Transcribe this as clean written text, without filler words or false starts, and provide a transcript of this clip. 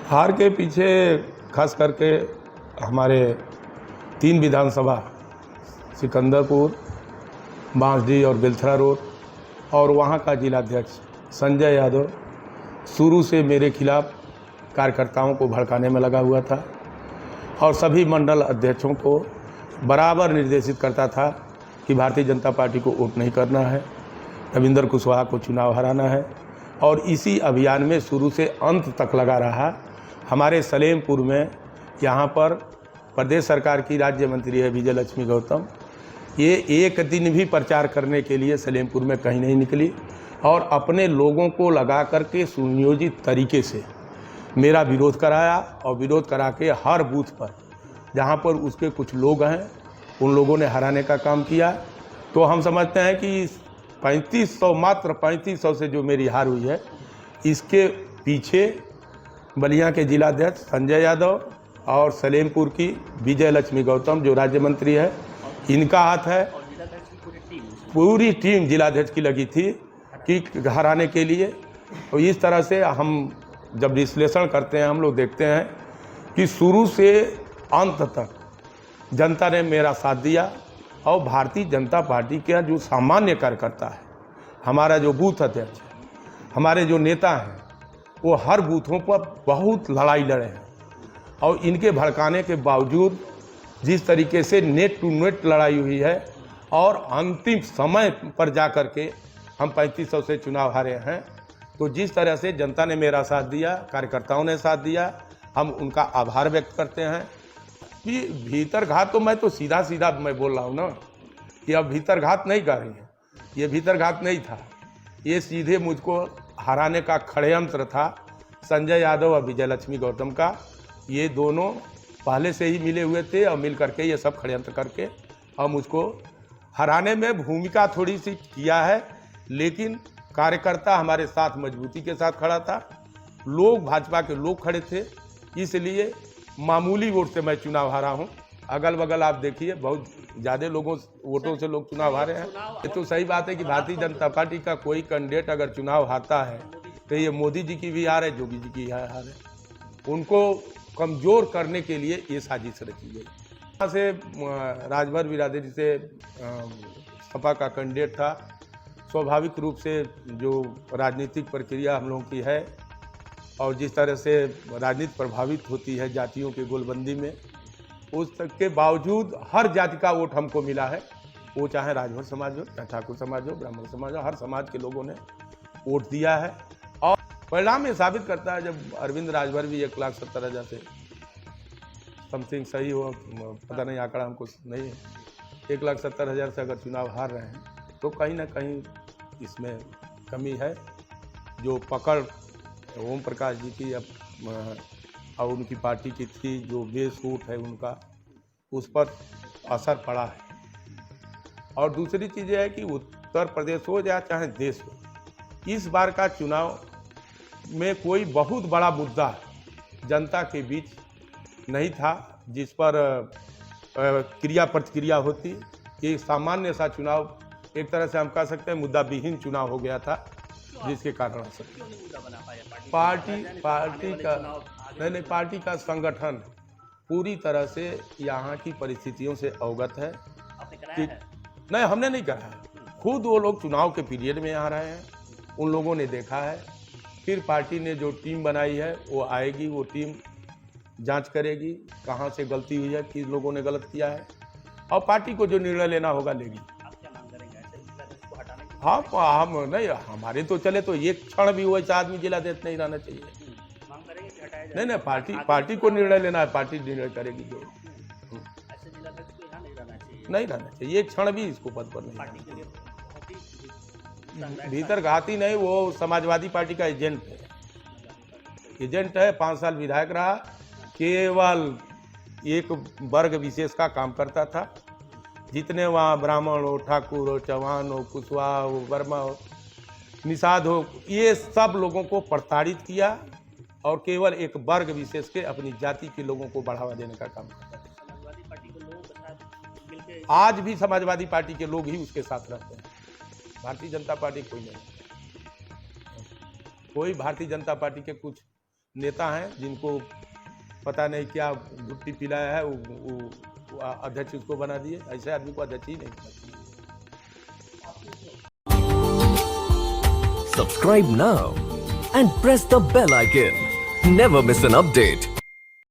हार के पीछे खास करके हमारे 3 विधानसभा सिकंदरपुर, बांसडीह और बेलथरा रोड और वहाँ का जिलाध्यक्ष संजय यादव शुरू से मेरे खिलाफ कार्यकर्ताओं को भड़काने में लगा हुआ था और सभी मंडल अध्यक्षों को बराबर निर्देशित करता था कि भारतीय जनता पार्टी को वोट नहीं करना है, रविंद्र कुशवाहा को चुनाव हराना है। और इसी अभियान में शुरू से अंत तक लगा रहा। हमारे सलेमपुर में यहाँ पर प्रदेश सरकार की राज्य मंत्री है विजय लक्ष्मी गौतम, ये एक दिन भी प्रचार करने के लिए सलेमपुर में कहीं नहीं निकली और अपने लोगों को लगा करके सुनियोजित तरीके से मेरा विरोध कराया और विरोध करा के हर बूथ पर जहाँ पर उसके कुछ लोग हैं उन लोगों ने हराने का काम किया। तो हम समझते हैं कि 3500 मात्र 3500 से जो मेरी हार हुई है, इसके पीछे बलिया के जिलाध्यक्ष संजय यादव और सलेमपुर की विजय लक्ष्मी गौतम जो राज्य मंत्री है, इनका हाथ है। पूरी टीम जिलाध्यक्ष की लगी थी कि हराने के लिए। तो इस तरह से हम जब विश्लेषण करते हैं, हम लोग देखते हैं कि शुरू से अंत तक जनता ने मेरा साथ दिया और भारतीय जनता पार्टी का जो सामान्य कार्यकर्ता है, हमारा जो बूथ अध्यक्ष है, हमारे जो नेता हैं, वो हर बूथों पर बहुत लड़ाई लड़े हैं और इनके भड़काने के बावजूद जिस तरीके से नेट टू नेट लड़ाई हुई है और अंतिम समय पर जा कर के हम 3500 से चुनाव हारे हैं। तो जिस तरह से जनता ने मेरा साथ दिया, कार्यकर्ताओं ने साथ दिया, हम उनका आभार व्यक्त करते हैं। कि भीतरघात तो मैं तो सीधा सीधा मैं बोल रहा हूँ ना कि अब भीतरघात नहीं कर रही है, ये भीतरघात नहीं था, ये सीधे मुझको हराने का षड्यंत्र था संजय यादव और विजय लक्ष्मी गौतम का। ये दोनों पहले से ही मिले हुए थे और मिल करके ये सब षड्यंत्र करके और मुझको हराने में भूमिका थोड़ी सी किया है, लेकिन कार्यकर्ता हमारे साथ मजबूती के साथ खड़ा था, लोग भाजपा के लोग खड़े थे, इसलिए मामूली वोट से मैं चुनाव हारा हूं। अगल बगल आप देखिए बहुत ज़्यादा वोटों से लोग चुनाव हारे हैं। ये तो सही बात है कि भारतीय जनता पार्टी का कोई कैंडिडेट अगर चुनाव हारता है तो ये मोदी जी की भी हार है, योगी जी की हार है। उनको कमज़ोर करने के लिए ये साजिश रची गई। यहाँ से राजभर बिरादरी से सपा का कैंडिडेट था। स्वाभाविक रूप से जो राजनीतिक प्रक्रिया हम लोगों की है और जिस तरह से राजनीति प्रभावित होती है जातियों की गोलबंदी में, उस तक के बावजूद हर जाति का वोट हमको मिला है। वो चाहे राजभर समाज हो, चाहे ठाकुर समाज हो, ब्राह्मण समाज हो, हर समाज के लोगों ने वोट दिया है। और परिणाम ये साबित करता है जब अरविंद राजभर भी 1,70,000 से समथिंग सही हो, पता नहीं आंकड़ा हमको नहीं है, 1,70,000 से अगर चुनाव हार रहे हैं तो कहीं ना कहीं इसमें कमी है। जो पकड़ ओम प्रकाश जी की और उनकी पार्टी की थी, जो बेस वोट है उनका, उस पर असर पड़ा है। और दूसरी चीज़ यह है कि उत्तर प्रदेश हो या चाहे देश हो, इस बार का चुनाव में कोई बहुत बड़ा मुद्दा जनता के बीच नहीं था जिस पर क्रिया प्रतिक्रिया होती। ये सामान्य सा चुनाव, एक तरह से हम कह सकते हैं मुद्दा विहीन चुनाव हो गया था, जिसके कारण पार्टी का संगठन पूरी तरह से यहाँ की परिस्थितियों से अवगत है कि नहीं, हमने नहीं कहा है, खुद वो लोग चुनाव के पीरियड में यहाँ रहे हैं, उन लोगों ने देखा है। फिर पार्टी ने जो टीम बनाई है वो आएगी, वो टीम जांच करेगी कहाँ से गलती हुई है, किस लोगों ने गलत किया है, और पार्टी को जो निर्णय लेना होगा लेगी। हाँ, हम नहीं, हमारे तो चले तो एक क्षण भी वैसा आदमी जिलाध्यक्ष नहीं रहना चाहिए। नहीं, पार्टी को निर्णय लेना है, पार्टी निर्णय करेगी जो नहीं रहना चाहिए, एक क्षण भी इसको पद पर नहीं। भीतर घाती नहीं, वो समाजवादी पार्टी का एजेंट है, 5 साल विधायक रहा, केवल एक वर्ग विशेष का काम करता था। जितने वहाँ ब्राह्मण हो, ठाकुर हो, चौहान हो, कुशवाहा हो, वर्मा हो, निषाद हो, ये सब लोगों को प्रताड़ित किया और केवल एक वर्ग विशेष के अपनी जाति के लोगों को बढ़ावा देने का काम करता है। आज भी समाजवादी पार्टी के लोग ही उसके साथ रहते हैं, भारतीय जनता पार्टी कोई नहीं। कोई भारतीय जनता पार्टी के कुछ नेता हैं जिनको पता नहीं क्या गुट्टी पिलाया है, वो अध्यक्ष उसको बना दिए। ऐसे आदमी को अध्यक्ष ही नहीं बना। Subscribe now and press the bell icon. Never miss an update.